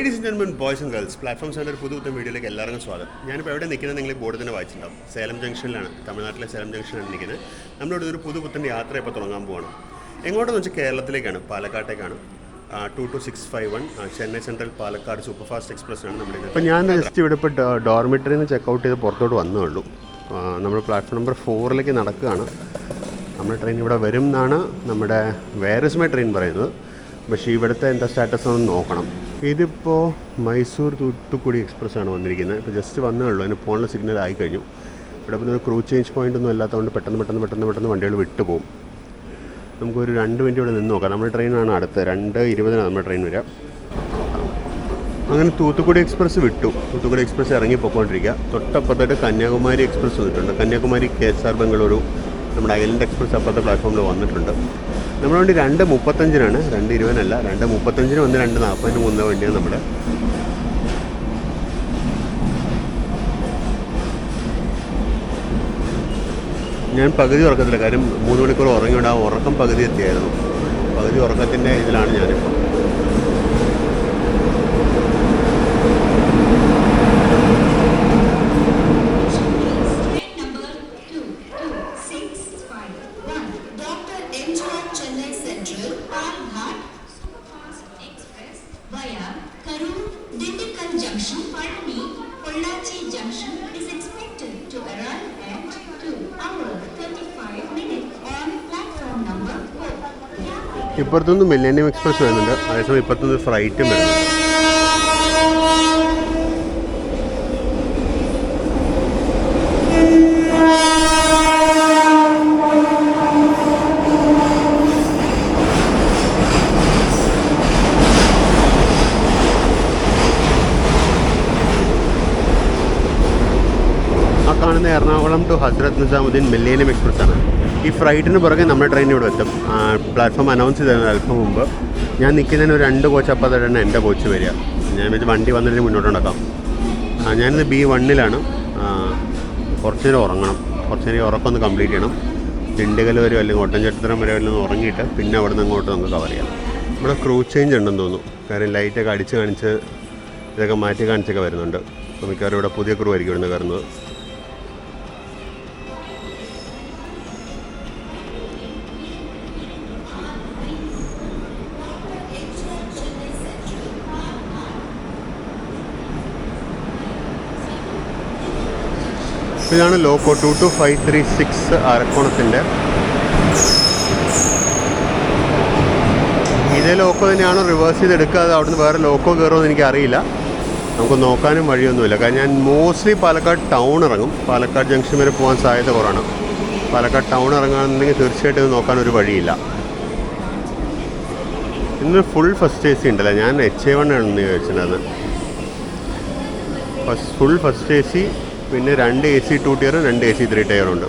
Ladies and gentlemen, boys and girls, platform centre ഒരു പുതുപുത്തൻ വീഡിയോയിലേക്ക് എല്ലാവർക്കും സ്വാഗതം. ഞാനിപ്പോൾ എവിടെ നിൽക്കുന്നത് നിങ്ങൾ ബോർഡ് തന്നെ വായിച്ചിട്ടുണ്ടാവും. സേലം ജംഗ്ഷനിലാണ്, തമിഴ്നാട്ടിലെ സേലം ജംഗ്ഷനിലാണ് നിൽക്കുന്നത്. നമ്മളിവിടെ ഒരു പുതുപുത്തൻ യാത്ര ഇപ്പോൾ തുടങ്ങാൻ പോവാണ്. എങ്ങോട്ടെന്ന് വെച്ചാൽ കേരളത്തിലേക്കാണ്, പാലക്കാട്ടേക്കാണ്. 22651 Chennai central Palakkad super fast എക്സ്പ്രസ്സാണ് നമ്മുടെ. അപ്പോൾ ഞാൻ ജസ്റ്റ് ഇവിടെ ഇപ്പോൾ ഡോർമിറ്ററിയിൽ നിന്ന് ചെക്കൗട്ട് ചെയ്ത് പുറത്തോട്ട് വന്നേ ഉള്ളൂ. നമ്മൾ പ്ലാറ്റ്ഫോം നമ്പർ 4ലേക്ക് നടക്കുകയാണ്. നമ്മുടെ ട്രെയിൻ ഇവിടെ വരും എന്നാണ് നമ്മുടെ വേറസ്മേ ട്രെയിൻ പറയുന്നത്. പക്ഷേ ഇവിടുത്തെ എന്താ സ്റ്റാറ്റസ് ഒന്ന് നോക്കണം. ഇതിപ്പോൾ മൈസൂർ തൂത്തുക്കുടി എക്സ്പ്രസ്സാണ് വന്നിരിക്കുന്നത്. ഇപ്പോൾ ജസ്റ്റ് വന്നേ ഉള്ളൂ, അതിന് പോകാനുള്ള സിഗ്നൽ ആയി കഴിഞ്ഞു. ഇവിടെ ഇപ്പോൾ ഒരു ക്രൂ ചേഞ്ച് പോയിൻ്റ് ഒന്നും ഇല്ലാത്തതുകൊണ്ട് പെട്ടെന്ന് വണ്ടികൾ വിട്ടുപോകും. നമുക്കൊരു 2 മിനിറ്റ് ഇവിടെ നിന്ന് നോക്കാം. നമ്മുടെ ട്രെയിനാണ് അടുത്ത് 2:20 നമ്മുടെ ട്രെയിൻ വരിക. അങ്ങനെ തൂത്തുക്കുടി എക്സ്പ്രസ് വിട്ടു. തൂത്തുക്കുടി എക്സ്പ്രസ് ഇറങ്ങി പോയിക്കൊണ്ടിരിക്കുക. തൊട്ടപ്പുറത്തായിട്ട് കന്യാകുമാരി എക്സ്പ്രസ് വന്നിട്ടുണ്ട്. കന്യാകുമാരി KSR ബംഗളൂരു നമ്മുടെ ഐലൻഡ് എക്സ്പ്രസ് അപ്പുറത്തെ പ്ലാറ്റ്ഫോമിൽ വന്നിട്ടുണ്ട്. നമ്മുടെ വണ്ടി 2:35 2:20 2:35 വന്ന് 2:40 മുന്നേ വണ്ടിയാണ് നമ്മുടെ. ഞാൻ പകുതി ഉറക്കത്തില്ല, കാര്യം 3 മണിക്കൂർ ഉറങ്ങിയോണ്ട് ആ ഉറക്കം പകുതി എത്തിയായിരുന്നു. പകുതി ഉറക്കത്തിൻ്റെ ഇതിലാണ് ഞാനിപ്പോൾ. ഇപ്പുറത്തുനിന്ന് മില്ലേനിയം എക്സ്പ്രസ് വരുന്നുണ്ട്, അതേസമയം ഇപ്പുറത്തുനിന്ന് ഫ്ലൈറ്റും വരുന്നുണ്ട്. ആ കാണുന്ന Ernakulam to Hazrat Nizamuddin millennium express ആണ്. ഈ ഫ്ലൈറ്റിന് പുറകെ നമ്മുടെ ട്രെയിൻ ഇവിടെ എത്തും. പ്ലാറ്റ്ഫോം അനൗൺസ് ചെയ്തതിന് അല്പം മുമ്പ്. ഞാൻ നിൽക്കുന്നതിന് ഒരു 2 കോച്ച് അപ്പുറത്തായിട്ടാണ് എൻ്റെ കോച്ച് വരിക. ഞാൻ ഇത് വണ്ടി വന്നതിന് മുന്നോട്ട് നടക്കാം. ഞാനിത് B1-ലാണ്. കുറച്ച് നേരം ഉറങ്ങണം. കുറച്ച് നേരം ഉറക്കമൊന്ന് കംപ്ലീറ്റ് ചെയ്യണം. ദിണ്ടിഗൽ വരെ അല്ലെങ്കിൽ ഒട്ടൻചട്ടത്തരം വരെ വല്ലതും ഉറങ്ങിയിട്ട് പിന്നെ അവിടെ നിന്ന് അങ്ങോട്ട് നമുക്ക് കവർ ചെയ്യാം. ഇവിടെ ക്രൂ ചേഞ്ച് ഉണ്ടെന്ന് തോന്നുന്നു, കാര്യം ലൈറ്റൊക്കെ അടിച്ച് കാണിച്ച് ഇതൊക്കെ മാറ്റി കാണിച്ചൊക്കെ വരുന്നുണ്ട്. അപ്പോൾ മിക്കവാറും ഇവിടെ പുതിയ ക്രൂ ആയിരിക്കും ഇവിടുന്ന് കയറുന്നത്. ഇതാണ് ലോക്കോ 22536 അരക്കോണത്തിൻ്റെ. ഇതേ ലോക്കോ തന്നെയാണോ റിവേഴ്സ് ചെയ്തെടുക്കാതെ അവിടുന്ന് വേറെ ലോക്കോ കയറുമെന്ന് എനിക്കറിയില്ല. നമുക്ക് നോക്കാനും വഴിയൊന്നുമില്ല, കാരണം ഞാൻ മോസ്റ്റ്ലി പാലക്കാട് ടൗൺ ഇറങ്ങും. പാലക്കാട് ജംഗ്ഷൻ വരെ പോകാൻ സാധ്യത കുറവാണ്. പാലക്കാട് ടൗൺ ഇറങ്ങുകയാണെന്നുണ്ടെങ്കിൽ തീർച്ചയായിട്ടും ഇത് നോക്കാനൊരു വഴിയില്ല. ഇന്ന് ഫുൾ ഫസ്റ്റ് AC ഉണ്ടല്ലോ, ഞാൻ HA1 ആണെന്ന് ചോദിച്ചിട്ടുള്ളത്. ഫുൾ ഫസ്റ്റ് AC, പിന്നെ 2 AC 2 ടയറും 2 AC 3 ടയറുണ്ട്.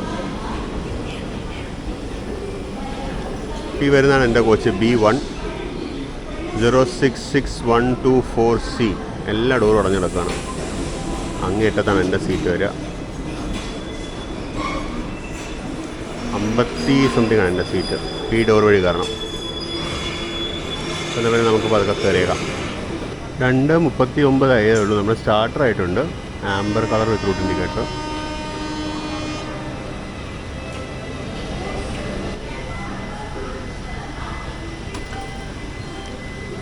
ഈ വരുന്നതാണ് എൻ്റെ കോച്ച് B1 066-124C. എല്ലാ ഡോറും അടഞ്ഞെടുക്കുകയാണ്. അങ്ങേറ്റത്താണ് എൻ്റെ സീറ്റ് വരിക. 50 സംതിങ് ആണ് എൻ്റെ സീറ്റ്. ഈ ഡോർ വഴി കാരണം അതുപോലെ നമുക്ക് പതുക്കെ കയറിയേക്കാം. 2:39 ആയതേ ഉള്ളൂ. നമ്മൾ സ്റ്റാർട്ടർ ആയിട്ടുണ്ട്. Amber colour with route indicator.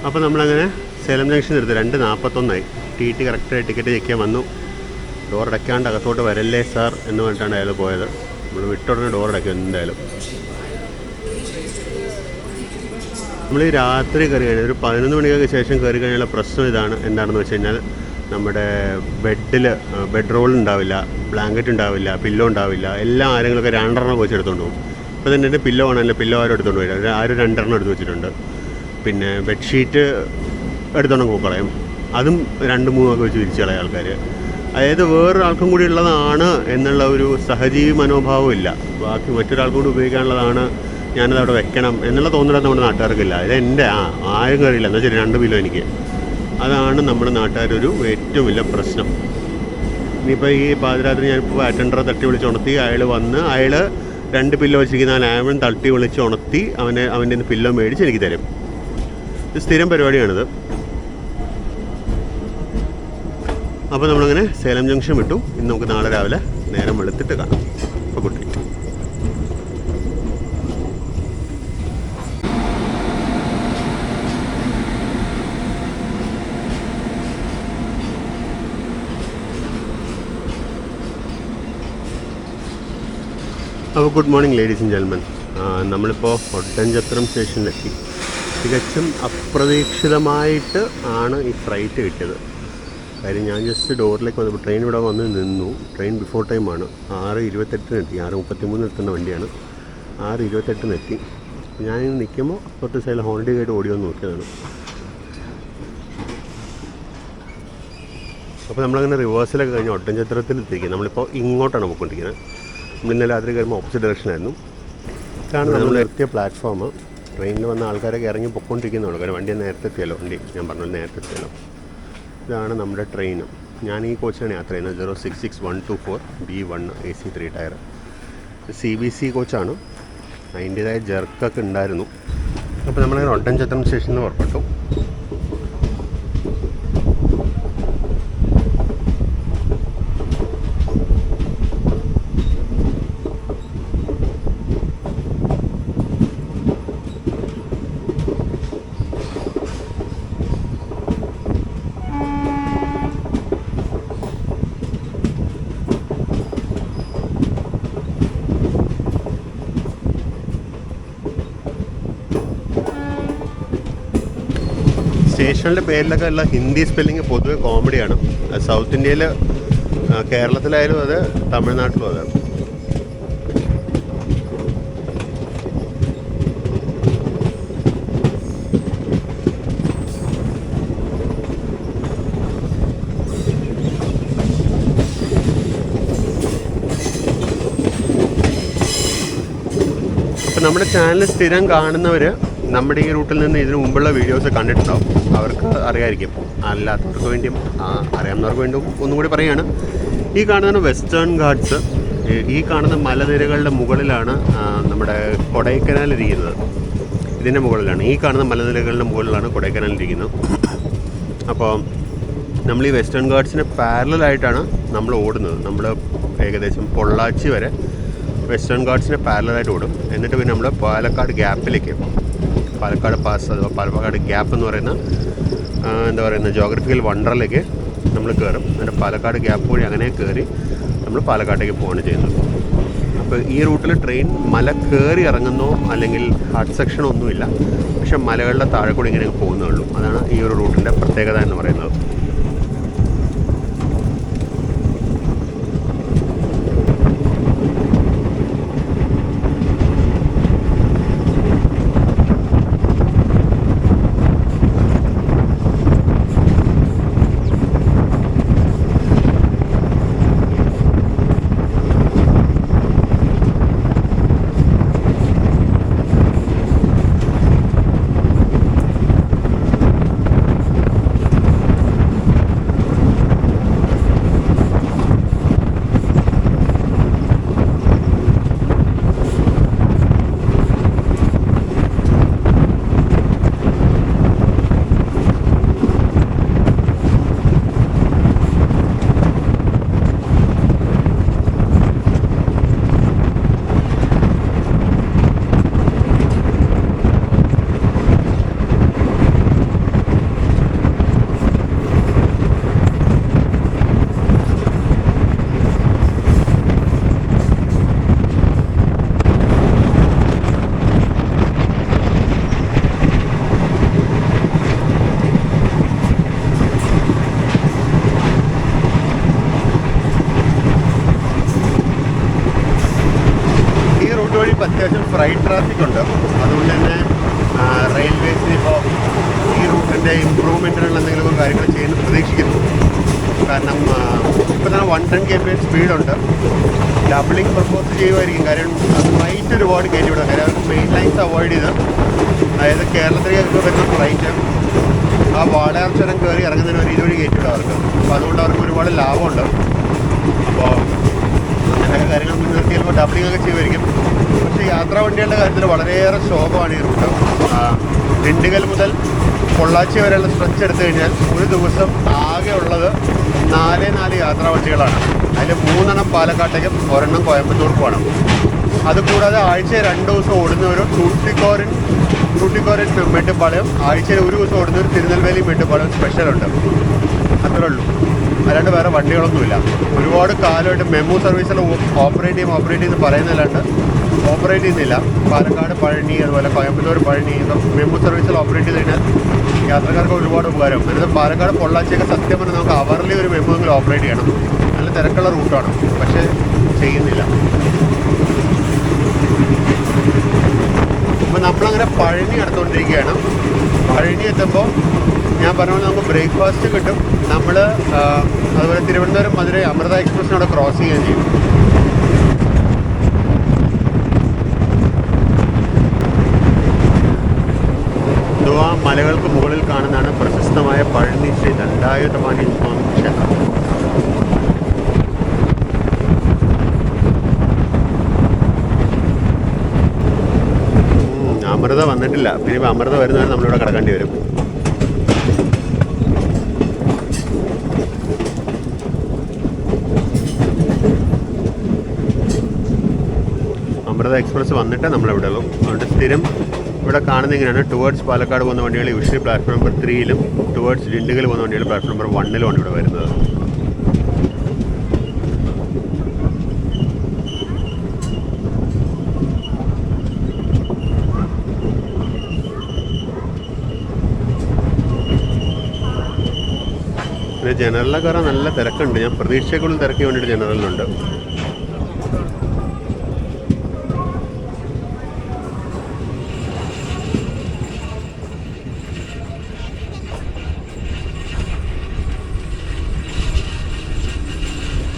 അപ്പോൾ നമ്മളങ്ങനെ സേലം ജംഗ്ഷൻ എടുത്ത് 2:41 TT കറക്റ്റായി ടിക്കറ്റ് ചെക്ക് ചെയ്യാൻ വന്നു. ഡോർ അടയ്ക്കാണ്ട് അകത്തോട്ട് വരല്ലേ സാർ എന്ന് പറഞ്ഞിട്ടാണ് അയാൾ പോയത്. നമ്മൾ വിട്ടുടനെ ഡോർ അടയ്ക്കും എന്തായാലും. നമ്മൾ ഈ രാത്രി കയറി കഴിഞ്ഞാൽ ഒരു 11 മണിക്കൊക്കെ ശേഷം കയറി കഴിഞ്ഞാൽ പ്രശ്നം എന്താണെന്ന് വെച്ച് കഴിഞ്ഞാൽ നമ്മുടെ ബെഡ് റോൾ ഉണ്ടാവില്ല, ബ്ലാങ്കറ്റ് ഉണ്ടാവില്ല, പില്ലോ ഉണ്ടാവില്ല. എല്ലാ ആരെങ്കിലുമൊക്കെ 2 വെച്ച് എടുത്തുകൊണ്ട് പോകും. ഇപ്പോൾ തന്നെ എൻ്റെ പില്ലോ ആണല്ലോ, പില്ലോ ആരും എടുത്തുകൊണ്ട് പോയില്ല. ആരും 2 എടുത്ത് വെച്ചിട്ടുണ്ട്. പിന്നെ ബെഡ്ഷീറ്റ് എടുത്തോണ്ട് കളയും. അതും 2-3 വെച്ച് വിരിച്ച് കളയും ആൾക്കാർ. അതായത് വേറൊരാൾക്കും കൂടി ഉള്ളതാണ് എന്നുള്ള ഒരു സഹജീവി മനോഭാവം ഇല്ല. ബാക്കി മറ്റൊരാൾക്കും കൂടി ഉപയോഗിക്കാനുള്ളതാണ്, ഞാനത് അവിടെ വെക്കണം എന്നുള്ള തോന്നലൊന്നും നമ്മുടെ നാട്ടുകാർക്കില്ല. ഇത് എൻ്റെ ആരും കയറിയില്ല, എന്താ വെച്ചാൽ 2 പില്ലോ എനിക്ക്. അതാണ് നമ്മുടെ നാട്ടുകാരൊരു ഏറ്റവും വലിയ പ്രശ്നം. ഇനിയിപ്പോൾ ഈ പാതിരാത്രി ഞാനിപ്പോൾ അറ്റൻഡറെ തട്ടി വിളിച്ച് ഉണർത്തി. അയാൾ 2 പില്ലോ വെച്ചിരിക്കുന്ന അവൻ തട്ടി വിളിച്ച് ഉണർത്തി അവൻ്റെ പില്ലോ മേടിച്ച് എനിക്ക് തരും. ഇത് സ്ഥിരം പരിപാടിയാണിത്. അപ്പോൾ നമ്മളങ്ങനെ സേലം ജംഗ്ഷൻ വിട്ടു. ഇന്ന് നമുക്ക് നാളെ രാവിലെ നേരം വെളുത്തിട്ട് കാണാം. അപ്പോൾ ഗുഡ് നൈറ്റ്. അപ്പോൾ good morning ladies and gentlemen. നമ്മളിപ്പോൾ ഒട്ടൻചത്രം സ്റ്റേഷനിലെത്തി. തികച്ചും അപ്രതീക്ഷിതമായിട്ട് ആണ് ഈ ഫ്ലൈറ്റ് കിട്ടിയത്. കാര്യം ഞാൻ ജസ്റ്റ് ഡോറിലേക്ക് വന്നപ്പോൾ ട്രെയിൻ ഇവിടെ വന്ന് നിന്നു. ട്രെയിൻ ബിഫോർ ടൈമാണ്. 6:28 6:33 എത്തുന്ന വണ്ടിയാണ്. 6:28 ഞാൻ നിൽക്കുമ്പോൾ കുറച്ച് സൈഡിൽ ഹോളിഡേ ആയിട്ട് ഓടി വന്ന് നോക്കിയതാണ്. അപ്പോൾ നമ്മളങ്ങനെ റിവേഴ്സിലൊക്കെ കഴിഞ്ഞ് ഒട്ടൻചത്രത്തിൽ എത്തിക്കുക. നമ്മളിപ്പോൾ ഇങ്ങോട്ടാണ് പോയിക്കൊണ്ടിരിക്കുന്നത്. നമ്മളിന്നലെ രാത്രി കഴിയുമ്പോൾ ഓപ്പോസിറ്റ് ഡയറക്ഷനായിരുന്നു. ഇതാണ് നമ്മൾ എത്തിയ പ്ലാറ്റ്ഫോം. ട്രെയിനിൽ വന്ന ആൾക്കാരൊക്കെ ഇറങ്ങി പൊയ്ക്കൊണ്ടിരിക്കുന്നുള്ളൂ. കാരണം വണ്ടി നേരത്തെ എത്തിയല്ലോ. ഞാൻ പറഞ്ഞത് നേരത്തെ എത്തിയല്ലോ. ഇതാണ് നമ്മുടെ ട്രെയിൻ. ഞാൻ ഈ കോച്ചാണ് യാത്ര ചെയ്യുന്നത്. 066124 B1 AC 3 ടയർ. CBC കോച്ചാണ്. അതിൻ്റേതായ ജെർക്കൊക്കെ ഉണ്ടായിരുന്നു. അപ്പോൾ നമ്മളിങ്ങനെ ഒട്ടൻചത്രം സ്റ്റേഷനിൽ നിന്ന് പുറപ്പെട്ടു. സ്റ്റേഷനിൻ്റെ പേരിലൊക്കെ ഉള്ള ഹിന്ദി സ്പെല്ലിങ് പൊതുവെ കോമഡിയാണ്. സൗത്ത് ഇന്ത്യയിൽ കേരളത്തിലായാലും അത് തമിഴ്നാട്ടിലും അതാണ്. ഇപ്പം നമ്മുടെ ചാനൽ സ്ഥിരം കാണുന്നവർ നമ്മുടെ ഈ റൂട്ടിൽ നിന്ന് ഇതിനു മുമ്പുള്ള വീഡിയോസ് കണ്ടിട്ടുണ്ടാവും. അവർക്ക് അറിയാമായിരിക്കും. അല്ലാത്തവർക്ക് വേണ്ടിയും അറിയാവുന്നവർക്ക് വേണ്ടിയും ഒന്നും കൂടി പറയുകയാണ്. ഈ കാണുന്ന വെസ്റ്റേൺ ഘാട്ട്സ്, ഈ കാണുന്ന മലനിരകളുടെ മുകളിലാണ് നമ്മുടെ കൊടൈക്കനാൽ ഇരിക്കുന്നത്. ഇതിൻ്റെ മുകളിലാണ്, ഈ കാണുന്ന മലനിരകളുടെ മുകളിലാണ് കൊടൈക്കനാൽ ഇരിക്കുന്നത്. അപ്പോൾ നമ്മൾ ഈ വെസ്റ്റേൺ ഘാട്ട്സിന് പാരലായിട്ടാണ് നമ്മൾ ഓടുന്നത്. നമ്മൾ ഏകദേശം പൊള്ളാച്ചി വരെ വെസ്റ്റേൺ ഘാട്ട്സിന് പാരലായിട്ട് ഓടും. എന്നിട്ട് പിന്നെ നമ്മൾ പാലക്കാട് ഗ്യാപ്പിലേക്ക്, പാലക്കാട് പാസ് അഥവാ പാലക്കാട് ഗ്യാപ്പ് എന്ന് പറയുന്ന ജോഗ്രഫിക്കൽ വണ്ടറിലേക്ക് നമ്മൾ കയറും. എന്നിട്ട് പാലക്കാട് ഗ്യാപ്പ് വഴി അങ്ങനെ കയറി നമ്മൾ പാലക്കാട്ടേക്ക് പോവുകയാണ് ചെയ്യുന്നത്. അപ്പോൾ ഈ റൂട്ടിൽ ട്രെയിൻ മല കയറി ഇറങ്ങുന്നോ അല്ലെങ്കിൽ ഹാർഡ് സെക്ഷൻ ഒന്നുമില്ല. പക്ഷേ മലകളുടെ താഴെ കൂടി ഇങ്ങനെ പോകുന്നേ ഉള്ളൂ. അതാണ് ഈ ഒരു റൂട്ടിൻ്റെ പ്രത്യേകത എന്ന് പറയുന്നത്. അത്യാവശ്യം ഫ്രൈറ്റ് ട്രാഫിക് ഉണ്ട്. അതുകൊണ്ട് തന്നെ റെയിൽവേസിന് ഇപ്പോൾ ഈ റൂട്ടിൻ്റെ ഇമ്പ്രൂവ്മെൻറ്റിനുള്ള എന്തെങ്കിലും കാര്യങ്ങൾ ചെയ്യുന്നു പ്രതീക്ഷിക്കുന്നു. കാരണം ഇപ്പോൾ തന്നെ 110 km സ്പീഡുണ്ട്. ഡബിളിംഗ് പ്രപ്പോസ് ചെയ്യുമായിരിക്കും. കാര്യം ഫ്ലൈറ്റ് ഒരുപാട് കയറ്റി വിടാം. കാര്യം അവർക്ക് മെയിൻ ലൈൻസ് അവോയ്ഡ് ചെയ്ത്, അതായത് കേരളത്തിലേക്ക് വരുന്ന ഫ്ലൈറ്റ് ആ വാളയാർ ചുരം കയറി ഇറങ്ങുന്നതിന് ഒരു ഇതുവഴി കയറ്റി വിടാം അവർക്ക്. അപ്പോൾ അതുകൊണ്ട് അവർക്ക് ഒരുപാട് ലാഭമുണ്ട്. അപ്പോൾ അങ്ങനെയൊക്കെ കാര്യങ്ങൾ മുൻനിർത്തി ചിലപ്പോൾ ഡബിളിംഗ് ഒക്കെ ചെയ്യുമായിരിക്കും. പക്ഷേ യാത്രാ വണ്ടികളുടെ കാര്യത്തിൽ വളരെയേറെ ശോഭമാണ് ഈ റൂട്ട്. ദിണ്ടിഗൽ മുതൽ പൊള്ളാച്ചി വരെയുള്ള സ്ട്രെച്ച് എടുത്തു കഴിഞ്ഞാൽ ഒരു ദിവസം ആകെ ഉള്ളത് 4 യാത്രാ വണ്ടികളാണ്. അതിൽ 3 പാലക്കാട്ടേക്കും 1 കോയമ്പത്തൂർക്കുമാണ്. അതുകൂടാതെ ആഴ്ചയിൽ 2 ദിവസം ഓടുന്ന ഒരു ടൂട്ടിക്കോരൻ മേട്ടുപ്പാളയം, ആഴ്ചയിൽ 1 ദിവസം ഓടുന്ന ഒരു തിരുനെൽവേലി മേട്ടുപ്പാളയം സ്പെഷ്യലുണ്ട്. അത്രേ ഉള്ളൂ. അല്ലാണ്ട് വേറെ വണ്ടികളൊന്നുമില്ല. ഒരുപാട് കാലമായിട്ട് മെമു സർവീസിൽ ഓപ്പറേറ്റ് ചെയ്യുമെന്ന് പറയുന്നതല്ലാണ്ട് ഓപ്പറേറ്റ് ചെയ്യുന്നില്ല. പാലക്കാട് പഴനി, അതുപോലെ കോയമ്പത്തൂർ പഴനി മെമു സർവീസിൽ ഓപ്പറേറ്റ് ചെയ്ത് കഴിഞ്ഞാൽ യാത്രക്കാർക്ക് ഒരുപാട് ഉപകാരം. അതായത് പാലക്കാട് പൊള്ളാച്ചിയൊക്കെ സത്യം പറഞ്ഞാൽ നമുക്ക് അവർലി ഒരു മെമുവെങ്കിലും ഓപ്പറേറ്റ് ചെയ്യണം. നല്ല തിരക്കുള്ള റൂട്ടാണ്, പക്ഷേ ചെയ്യുന്നില്ല. അപ്പോൾ നമ്മളങ്ങനെ പഴനി അടുത്തുകൊണ്ടിരിക്കുകയാണ്. പഴനി എത്തുമ്പോൾ ഞാൻ പറഞ്ഞ പോലെ നമുക്ക് ബ്രേക്ക്ഫാസ്റ്റ് കിട്ടും. നമ്മൾ അതുപോലെ തിരുവനന്തപുരം മധുരൈ അമൃത എക്സ്പ്രസ്സിനോട് ക്രോസ് ചെയ്യുകയും ചെയ്യും. ആ മലകൾക്ക് മുകളിൽ കാണുന്നതാണ് പ്രശസ്തമായ പഴനി ശ്രീ ദണ്ഡായുധപാണി സ്വാമി ക്ഷേത്രം. അമൃത വന്നിട്ടില്ല. പിന്നെ ഇപ്പോൾ അമൃത വരുന്നവരെ നമ്മളിവിടെ കിടക്കേണ്ടി വരും. അമൃത എക്സ്പ്രസ് വന്നിട്ട് നമ്മളിവിടെ ഉള്ളൂ. അതുകൊണ്ട് സ്ഥിരം ഇവിടെ കാണുന്ന ഇങ്ങനെയാണ്. ടുവേർഡ്സ് പാലക്കാട് പോകുന്ന വണ്ടികൾ യൂഷ്വലി പ്ലാറ്റ്ഫോം നമ്പർ 3-ലും ടുവേർഡ്സ് ഡിണ്ടിഗൽ പോകുന്ന വണ്ടികൾ പ്ലാറ്റ്ഫോം നമ്പർ 1-ലുമാണ് ഇവിടെ വരുന്നത്. പിന്നെ ജനറലിലെ കയറാൻ നല്ല തിരക്കുണ്ട്. ഞാൻ പ്രതീക്ഷയ്ക്കുള്ളിൽ തിരക്കി വേണ്ടിയിട്ട് ജനറലിലുണ്ട്.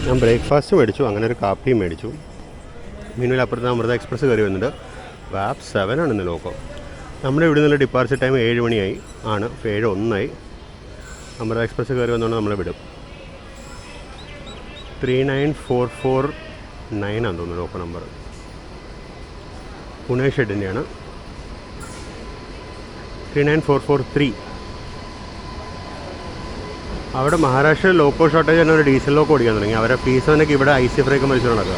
ഞാൻ ബ്രേക്ക്ഫാസ്റ്റ് മേടിച്ചു, അങ്ങനെ ഒരു കാപ്പിയും മേടിച്ചു. മീനുവിൽ അപ്പുറത്ത് അമൃത എക്സ്പ്രസ് കയറി വന്നിട്ട് വാപ്പ് 7 ആണ് ഇന്ന് ലോക്കോ. നമ്മുടെ ഇവിടെ നിന്നുള്ള ഡിപ്പാർച്ചർ ടൈം 7 മണിയായി ആണ്. 7:01 അമൃത എക്സ്പ്രസ് കയറി വന്നുകൊണ്ട് നമ്മളെ വിടും. 39449 ആണെന്ന് തോന്നുന്നു ലോക്കോ നമ്പർ. പുണെ ഷെഡിൻ്റെയാണ്. 39443. അവിടെ മഹാരാഷ്ട്രയിൽ ലോക്കോ ഷോർട്ടേജ് തന്നെ ഒരു ഡീസൽ ലോക്കോ ഓടിക്കാൻ തുടങ്ങി. അവരെ ഫീസനൊക്കെ ഇവിടെ IC ഫ്രേക്ക് മരിച്ചു നടക്കുക.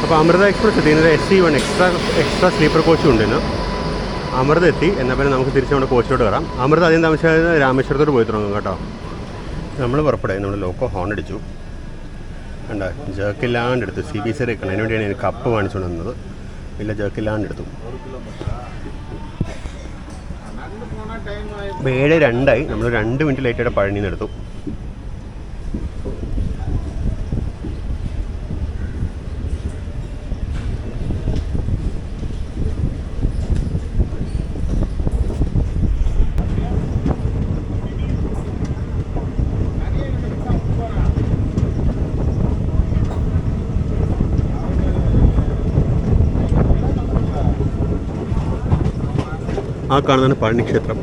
അപ്പോൾ അമൃത എക്സ്പ്രസ് എത്തി. ഇതിന് SC1 എക്സ്ട്രാ സ്ലീപ്പർ കോച്ചും ഉണ്ട് ഇന്ന്. അമൃത എത്തി. എന്നാൽ പിന്നെ നമുക്ക് തിരിച്ച് നമ്മുടെ കോച്ചിലോട്ട് കയറാം. അമൃത ആദ്യം താമസിച്ചാൽ രാമേശ്വരത്തോട്ട് പോയി തുടങ്ങും കേട്ടോ. നമ്മൾ പുറപ്പെടുക. നമ്മൾ ലോക്കോ ഹോൺ അടിച്ചു. കണ്ട ജേക്കില്ലാണ്ടെടുത്തു. CBC എടുക്കണം. അതിന് വേണ്ടിയാണ് എനിക്ക് കപ്പ് വാങ്ങിച്ചുകൊണ്ട് വന്നത്. ഇല്ല, ജേക്കില്ലാണ്ടെടുത്തു. 7:02 നമ്മൾ 2 മിനിറ്റ് ലേറ്റായിട്ട് പഴനിന്ന് എടുത്തു. ആ കാണുന്നതാണ് പഴനി ക്ഷേത്രം.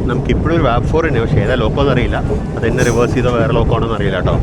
നമുക്കിപ്പോഴും ഒരു വാപ്പ് 4 തന്നെ, പക്ഷേ ഏതാ ലോക്കോ എന്നറിയില്ല. അതെന്നെ റിവേഴ്സ് ചെയ്തോ വേറെ ലോക്കോ ആണോ എന്നറിയില്ല കേട്ടോ.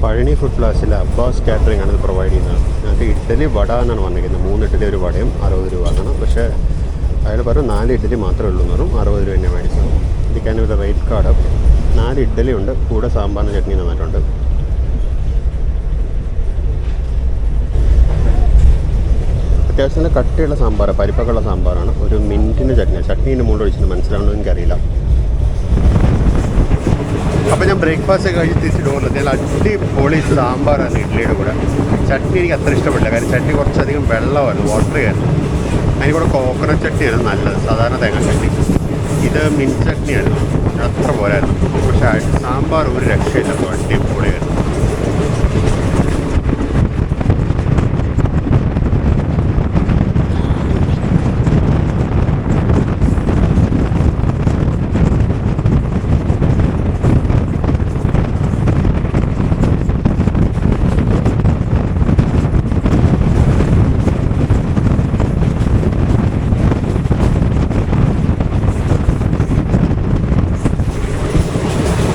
പഴനി ഫുഡ് പ്ലാസിലെ അബ്ബാസ് കാറ്ററിംഗ് ആണ് ഇത് പ്രൊവൈഡ് ചെയ്യുന്നത്. ഞങ്ങൾക്ക് ഇഡ്ഡലി വട എന്നാണ് വന്നിരിക്കുന്നത്. 3 ഇഡ്ഡലി ഒരു വടയും 60 രൂപ ആകണം. പക്ഷേ അയാൾ പറഞ്ഞു 4 ഇഡ്ഡലി മാത്രമേ ഉള്ളൂ എന്ന് പറഞ്ഞു. 60 രൂപ തന്നെ മേടിച്ചത്. ഇരിക്കാനും ഒരു റേറ്റ് കാർഡ്. 4 ഇഡ്ഡലി ഉണ്ട്, കൂടെ സാമ്പാറിന് ചട്നി തന്നിട്ടുണ്ട്. അത്യാവശ്യം നല്ല കട്ടിയുള്ള സാമ്പാർ, പരിപ്പൊക്കെയുള്ള സാമ്പാറാണ്. ഒരു മിൻറ്റിൻ്റെ ചട്നീൻ്റെ മുകളിൽ ഒഴിച്ചിട്ട് മനസ്സിലാവണമെന്ന് എനിക്കറിയില്ല. അപ്പോൾ ഞാൻ ബ്രേക്ക്ഫാസ്റ്റ് കഴിഞ്ഞ് തിരിച്ച് ഡോറിലെത്തി. നല്ല അടിപൊളി സാമ്പാറാണ് ഇഡ്ഡലിയുടെ കൂടെ. ചട്നി എനിക്ക് അത്ര ഇഷ്ടപ്പെട്ടില്ല, കാരണം ചട്നി കുറച്ചധികം വെള്ളമായിരുന്നു, വാട്ടറി ആയിരുന്നു. അതിന് കൂടെ കോക്കനട്ട് ചട്നിയാണ് നല്ലത്, സാധാരണ തേങ്ങ ചട്നി. ഇത് മിൻറ്റ് ചട്നിയായിരുന്നു, അത്ര പോരായിരുന്നു. പക്ഷേ സാമ്പാർ ഒരു രക്ഷയില്ല, അടിപൊളിയായിരുന്നു.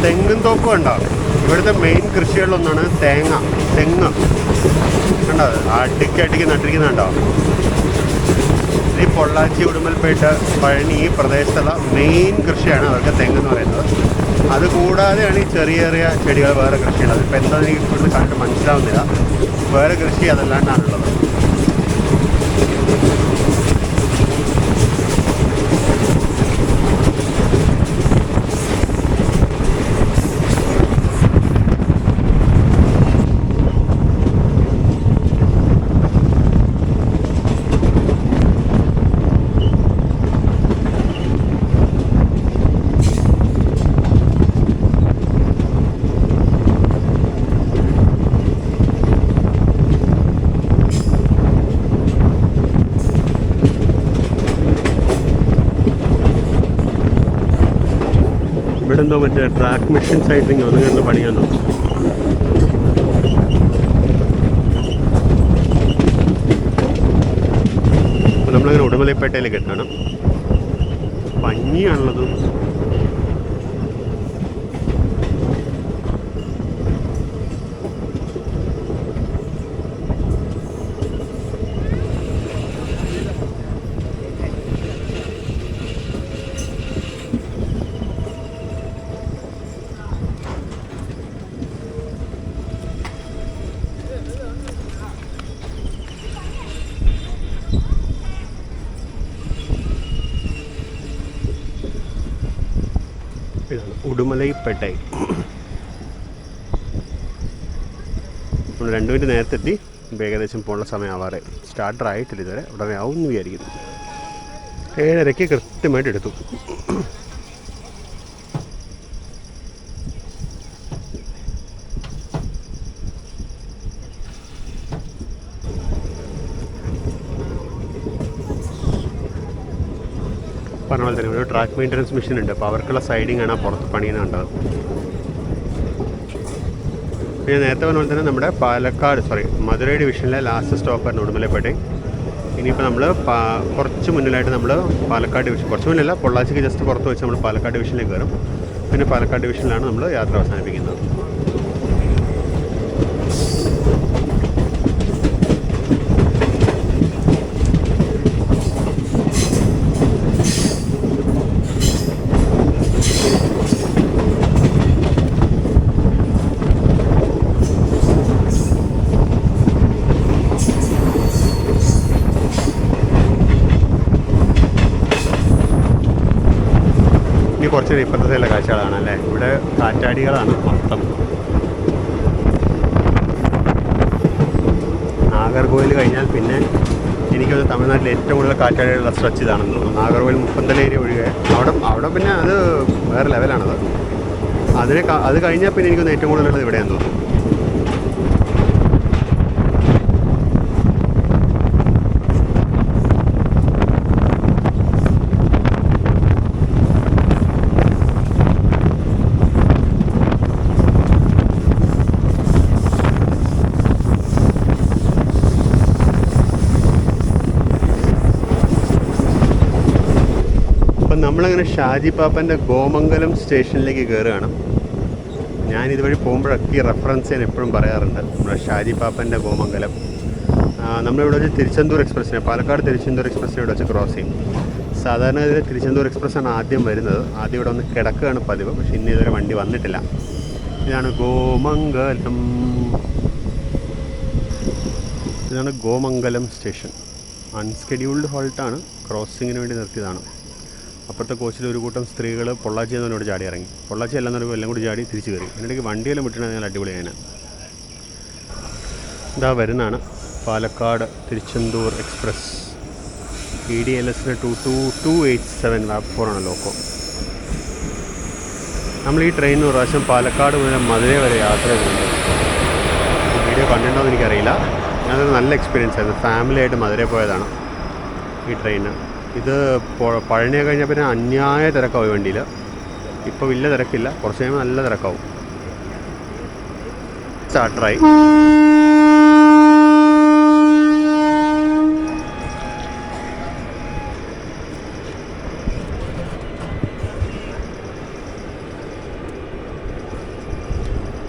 തെങ്ങും തോപ്പ് ഉണ്ടാവും. ഇവിടുത്തെ മെയിൻ കൃഷികളിലൊന്നാണ് തെങ്ങ്. കണ്ടോ, അടിക്കടിക്ക് നട്ടിരിക്കുന്നുണ്ടോ? ഈ പൊള്ളാച്ചി, ഉടുമ്പൽപേട്ട, പഴനി ഈ പ്രദേശത്തുള്ള മെയിൻ കൃഷിയാണ് അവർക്ക് തെങ്ങെന്ന് പറയുന്നത്. അതുകൂടാതെയാണ് ഈ ചെറിയ ചെറിയ ചെടികൾ വേറെ കൃഷിയുള്ളത്. ഇപ്പോൾ എന്താണെന്ന് എനിക്ക് ഇവിടുന്ന് കണ്ടിട്ട് മനസ്സിലാവുന്നില്ല. വേറെ കൃഷി അതല്ലാണ്ടാണുള്ളത്. ഇവിടെ എന്തോ മറ്റേ ട്രാക്ക് മെഷീൻ സൈറ്റിങ് ഒന്നും പണിയാന്നോ? അപ്പോൾ നമ്മളങ്ങനെ ഉടുമലൈപ്പേട്ടയിലേക്ക് എത്തണം. പഞ്ഞിയാണുള്ളത്. ഇതാണ് ഉടുമലൈപ്പേട്ടൈ. നമ്മൾ 2 മിനിറ്റ് നേരത്തെ എത്തി. ഏകദേശം പോകാനുള്ള സമയം ആവാറെ. സ്റ്റാർട്ടർ ആയിട്ടില്ല ഇതുവരെ. ഉടനെ ആവും എന്ന് വിചാരിക്കുന്നു. 7:30 കൃത്യമായിട്ട് എടുത്തു. പറഞ്ഞ പോലെ തന്നെ ഒരു ട്രാക്ക് മെയിൻ്റനൻസ് മെഷീൻ ഉണ്ട്. അപ്പോൾ അവർക്കുള്ള സൈഡിങ് ആണ് പുറത്ത് പണിയുന്നുണ്ടാകും. പിന്നെ നേരത്തെ പറഞ്ഞ പോലെ തന്നെ നമ്മുടെ മധുരൈ ഡിവിഷനിലെ ലാസ്റ്റ് സ്റ്റോപ്പായിരുന്നു ഉടുമലൈപ്പേട്ടൈ. ഇനിയിപ്പോൾ നമ്മൾ കുറച്ച് മുന്നിലായിട്ട് നമ്മൾ പാലക്കാട് ഡിവിഷൻ, കുറച്ച് മുന്നിലല്ല, പൊള്ളാച്ചിക്ക് ജസ്റ്റ് പുറത്ത് വെച്ച് നമ്മൾ പാലക്കാട് ഡിവിഷനിലേക്ക് കയറും. പിന്നെ പാലക്കാട് ഡിവിഷനിലാണ് നമ്മൾ യാത്ര അവസാനിപ്പിക്കുന്നത്. കുറച്ച് ഇപ്പുറത്തെ സൈഡിലെ കാഴ്ചകളാണ് അല്ലേ. ഇവിടെ കാറ്റാടികളാണ് മൊത്തം. നാഗർകോവിൽ കഴിഞ്ഞാൽ പിന്നെ എനിക്കത് തമിഴ്നാട്ടിൽ ഏറ്റവും കൂടുതൽ കാറ്റാടികളുടെ സ്ട്രെച്ച് ഇതാണെന്ന് തോന്നുന്നു. നാഗർകോവിൽ മുപ്പന്തല ഏരിയ ഒഴികെ അവിടെ പിന്നെ അത് വേറെ ലെവലാണത്. അത് കഴിഞ്ഞാൽ പിന്നെ എനിക്കൊന്ന് ഏറ്റവും കൂടുതലുള്ളത് ഇവിടെയാണെന്ന് തോന്നുന്നു. നമ്മളങ്ങനെ ഷാജി പാപ്പൻ്റെ ഗോമംഗലം സ്റ്റേഷനിലേക്ക് കയറുകയാണ്. ഞാനിതുവഴി പോകുമ്പോഴൊക്കെ ഈ റെഫറൻസ് ഞാൻ എപ്പോഴും പറയാറുണ്ട്. നമ്മുടെ ഷാജി പാപ്പൻ്റെ ഗോമംഗലം. നമ്മളിവിടെ വെച്ച് തിരുച്ചെന്തൂർ എക്സ്പ്രസ്സിനെ, പാലക്കാട് തിരുച്ചെന്തൂർ എക്സ്പ്രസ്സിനെ ഇവിടെ വെച്ച് ക്രോസ് ചെയ്യും. സാധാരണ ഇതിൽ തിരുച്ചെന്തൂർ എക്സ്പ്രസ്സാണ് ആദ്യം വരുന്നത്. ആദ്യം ഇവിടെ ഒന്ന് കിടക്കുകയാണ് പതിവ്. പക്ഷേ ഇന്ന് ഇതുവരെ വണ്ടി വന്നിട്ടില്ല. ഇതാണ് ഗോമംഗലം സ്റ്റേഷൻ. അൺസ്കെഡ്യൂൾഡ് ഹോൾട്ടാണ്, ക്രോസിങ്ങിന് വേണ്ടി നിർത്തിയതാണ്. അപ്പുറത്തെ കോച്ചിൽ ഒരു കൂട്ടം സ്ത്രീകൾ പൊള്ളാച്ചി എന്നോട് ചാടി ഇറങ്ങി. പൊള്ളാച്ചി എല്ലാം പറയുമ്പോൾ എല്ലാം കൂടി ചാടി തിരിച്ച് കയറി. അതിനിടയ്ക്ക് വണ്ടിയെല്ലാം വിട്ടിട്ടുണ്ടെങ്കിൽ നല്ല അടിപൊളിയാണ്. ഇതാ വരുന്നതാണ് പാലക്കാട് തിരുച്ചെന്തൂർ എക്സ്പ്രസ്. EDLS 227 വാപ്പ് 4 ആണ് ലോക്കോ. നമ്മൾ ഈ ട്രെയിനിന് ഒരു പ്രാവശ്യം പാലക്കാട് മുതൽ മധുരൈ വരെ യാത്ര ചെയ്തിട്ടുണ്ട്. വീഡിയോ കണ്ടിട്ടുണ്ടോ എന്ന് എനിക്കറിയില്ല. ഞാനൊരു നല്ല എക്സ്പീരിയൻസ് ആയിരുന്നു. ഫാമിലി ആയിട്ട് മധുരൈ പോയതാണ് ഈ ട്രെയിന്. ഇത് പഴനിയെ കഴിഞ്ഞാൽ പിന്നെ അന്യായ തിരക്കാവും വണ്ടിയിൽ. ഇപ്പോൾ വലിയ തിരക്കില്ല, കുറച്ച് കഴിയുമ്പോൾ നല്ല തിരക്കാവും. സ്റ്റാർട്ടറായി.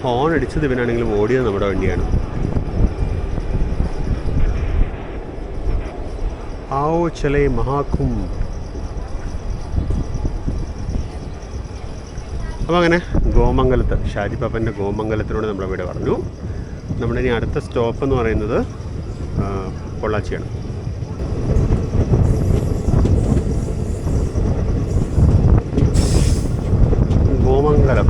ഹോൺ അടിച്ചത് ഇവനാണെങ്കിലും ഓടിയത് നമ്മുടെ വണ്ടിയാണ്. ആവോ ചലേ മഹാകുംഭ്. അപ്പോൾ അങ്ങനെ ഗോമംഗലത്ത്, ഷാജി പാപ്പൻ്റെ ഗോമംഗലത്തിലൂടെ നമ്മളിവിടെ പറഞ്ഞു. നമ്മുടെ ഇനി അടുത്ത സ്റ്റോപ്പ് എന്ന് പറയുന്നത് പൊള്ളാച്ചിയാണ്. ഗോമംഗലം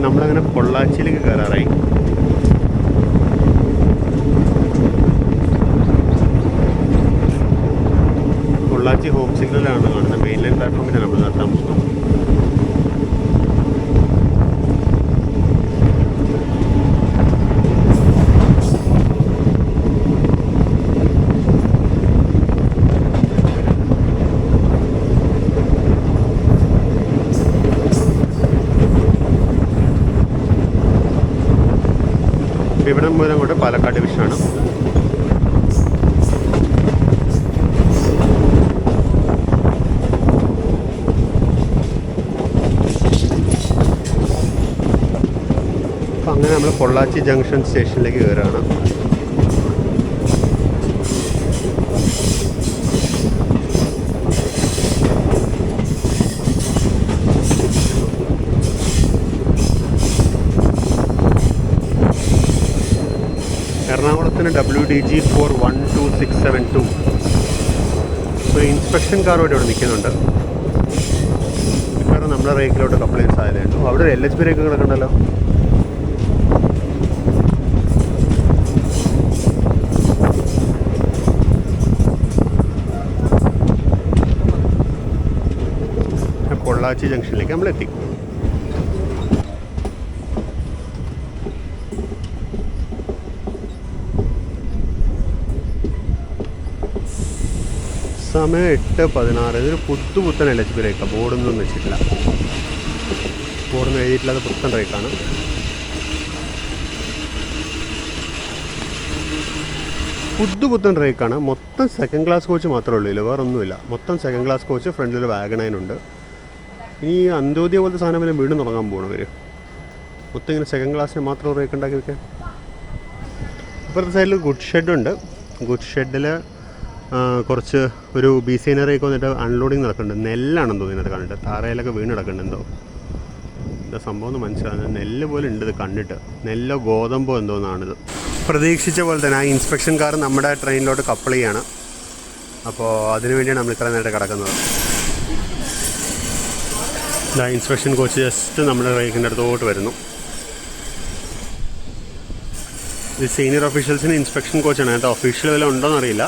നമ്മളങ്ങനെ പൊള്ളാച്ചിയിലേക്ക് കയറാറായി. പൊള്ളാച്ചി ഹോം സിഗ്നലാണ് കാണുന്നത്. മെയിൻ ലൈൻ പ്ലാറ്റ്ഫോമിലാണ് നമ്മൾ നിർത്താൻ പോകുന്നത്. ഇവിടെ മുതൽ അങ്ങോട്ട് പാലക്കാട് ഡിവിഷനാണ്. അപ്പം അങ്ങനെ നമ്മൾ പൊള്ളാച്ചി ജംഗ്ഷൻ സ്റ്റേഷനിലേക്ക് കയറുകയാണ്. എറണാകുളത്തിന് WDG 412672 ഒരു ഇൻസ്പെക്ഷൻ കാർ ഇവിടെ നിൽക്കുന്നുണ്ട്. കാരണം നമ്മുടെ റേക്കിലോട്ട് കംപ്ലയിൻസ് സാധ്യതയുണ്ട്. അവിടെ ഒരു LHB റേക്ക് കിടക്കണ്ടല്ലോ. പൊള്ളാച്ചി ജംഗ്ഷനിലേക്ക് നമ്മളെത്തി. സമയം 8:16. ഇതൊരു പുത്തൻ LHB റേക്കാണ്. ബോർഡൊന്നും വെച്ചിട്ടില്ല. ബോർഡൊന്നും എഴുതിയിട്ടില്ലാതെ പുത്തൻ റേക്കാണ്. പുത്തൻ റേക്കാണ്. മൊത്തം സെക്കൻഡ് ക്ലാസ് കോച്ച് മാത്രമേ ഉള്ളൂ. വേറെ ഒന്നുമില്ല. മൊത്തം സെക്കൻഡ് ക്ലാസ് കോച്ച്. ഫ്രണ്ടിൽ വാഗൺ ഉണ്ട്. ഇനി അന്ത്യോദയ പോലത്തെ സാധനം വല്ല വീണ്ടും തുടങ്ങാൻ പോകണം ഇവർ. മൊത്തം ഇങ്ങനെ സെക്കൻഡ് ക്ലാസ്സിന് മാത്രം റേക്ക് ഉണ്ടാക്കി വെക്കാൻ. ഇപ്പുറത്തെ സൈഡിൽ ഗുഡ് ഷെഡുണ്ട്. ഗുഡ് ഷെഡിൽ കുറച്ച് ഒരു BCNRയൊക്കെ വന്നിട്ട് അൺലോഡിങ് നടക്കുന്നുണ്ട്. നെല്ലാണെന്ന് തോന്നുന്നു ഇതിനകത്ത് കണ്ടിട്ട്. താറയിലൊക്കെ വീണ് കിടക്കുന്നുണ്ട്. എന്താ സംഭവം എന്ന് മനസ്സിലാകുന്നത്. നെല്ല് പോലെ ഉണ്ട് ഇത് കണ്ടിട്ട്. നെല്ലോ ഗോതമ്പോ എന്തോന്നാണിത്. പ്രതീക്ഷിച്ച പോലെ തന്നെ ആ ഇൻസ്പെക്ഷൻ കാർ നമ്മുടെ ട്രെയിനിലോട്ട് കപ്പിൾ ചെയ്യാണ്. അപ്പോൾ അതിനു വേണ്ടിയാണ് നമ്മൾ ഇത്ര നേരത്തെ കിടക്കുന്നത്. ഇൻസ്പെക്ഷൻ കോച്ച് ജസ്റ്റ് നമ്മുടെ റേക്കിൻ്റെ അടുത്തോട്ട് വരുന്നു. ഇത് സീനിയർ ഒഫീഷ്യൽസിന് ഇൻസ്പെക്ഷൻ കോച്ചാണ്. അതിൻ്റെ ഒഫീഷ്യൽ വല്ല ഉണ്ടോയെന്ന് അറിയില്ല.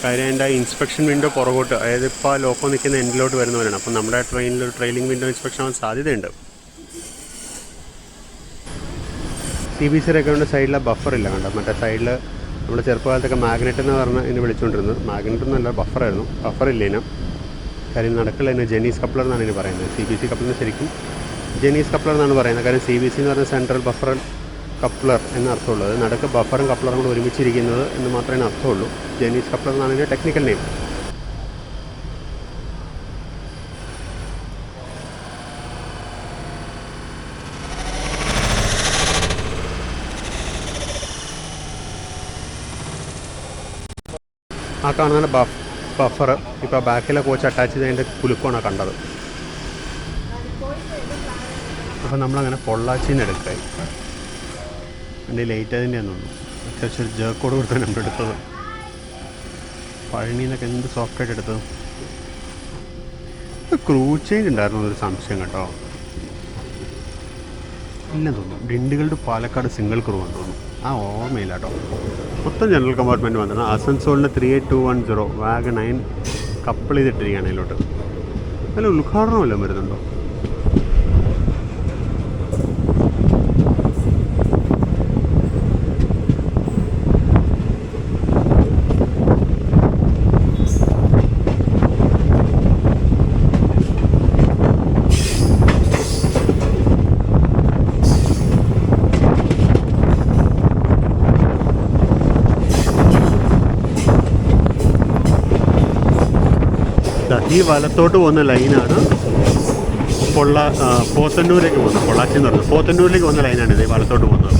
കാര്യം അതിൻ്റെ ഇൻസ്പെക്ഷൻ വിൻഡോ പുറകോട്ട്, അതായത് ഇപ്പോൾ ലോക്കോ നിൽക്കുന്ന എൻഡിലോട്ട് വരുന്നവരാണ്. അപ്പം നമ്മുടെ ട്രെയിനിൽ ഒരു ട്രെയിലിംഗ് വിൻഡോ ഇൻസ്പെക്ഷൻ ആവാൻ സാധ്യതയുണ്ട്. CBC റെക്കോർഡിൻ്റെ സൈഡിലെ ബഫറില്ല കണ്ടോ. മറ്റേ സൈഡിൽ നമ്മുടെ ചെറുപ്പകാലത്തൊക്കെ മാഗ്നറ്റ് എന്ന് പറഞ്ഞ് ഇതിനെ വിളിച്ചുകൊണ്ടിരുന്നത്. മാഗ്നറ്റ് എന്നല്ല, ബഫറായിരുന്നു. ബഫറില്ല ഇതിന്. കാര്യം നടക്കില്ല. ഇതിന് ജെനീസ് കപ്ലർ എന്നാണ് ഇതിന് പറയുന്നത്. CBC കപ്ലറിന് ശരിക്കും ജെനീസ് കപ്ലർ എന്നാണ് പറയുന്നത്. കാര്യം CBC എന്ന് പറഞ്ഞാൽ സെൻട്രൽ ബഫർ കപ്ലർ എന്ന അർത്ഥമുള്ളത്. നടുക്ക് ബഫറും കപ്ലറും കൂടെ ഒരുമിച്ചിരിക്കുന്നത് എന്ന് മാത്രമേ അർത്ഥമുള്ളൂ. ജെനീസ് കപ്ലർ എന്നാണ് ഇതിൻ്റെ ടെക്നിക്കൽ നെയിം. ആ കാണുന്ന ബഫർ ഇപ്പോൾ ബാക്കിലെ കോച്ച് അറ്റാച്ച് ചെയ്തതിൻ്റെ കുലുക്കമാണ് കണ്ടത്. അപ്പോൾ നമ്മളങ്ങനെ പൊള്ളാച്ചിയിൽ നിന്ന് എടുക്കായി. എൻ്റെ ലേറ്റ് ആയതിൻ്റെയാന്ന് തോന്നുന്നു. അത്യാവശ്യം ഒരു ജേക്കോട് കൊടുത്താണ് നമ്മൾ എടുത്തത്. പഴനിയിൽ നിന്നൊക്കെ എന്ത് സോഫ്റ്റായിട്ട് എടുത്തത്. ക്രൂ ചേഞ്ച് ഉണ്ടായിരുന്നു എന്നൊരു സംശയം കേട്ടോ. ഇല്ലെന്ന് തോന്നുന്നു. Dindigul to Palakkad single crew ആണെന്ന് തോന്നുന്നു. ആ ഓർമ്മയില്ല കേട്ടോ. മൊത്തം ജനറൽ കമ്പാർട്ട്മെൻറ്റ് വന്നത്. അസൻസോളിന് 38210 വാഗൺ 9 കപ്പിൾ ചെയ്തിട്ടിരിക്കുകയാണ് അതിലോട്ട്. നല്ല ഉദ്ഘാടനം വല്ലതും വരുന്നുണ്ടോ? ഈ വലത്തോട്ട് പോകുന്ന ലൈനാണ് പോത്തന്നൂരിലേക്ക് പോകുന്നത്. പൊള്ളാച്ചി എന്ന് പറഞ്ഞത് പോത്തന്നൂരിലേക്ക് പോകുന്ന ലൈനാണ് ഇത്, വലത്തോട്ട് പോകുന്നത്.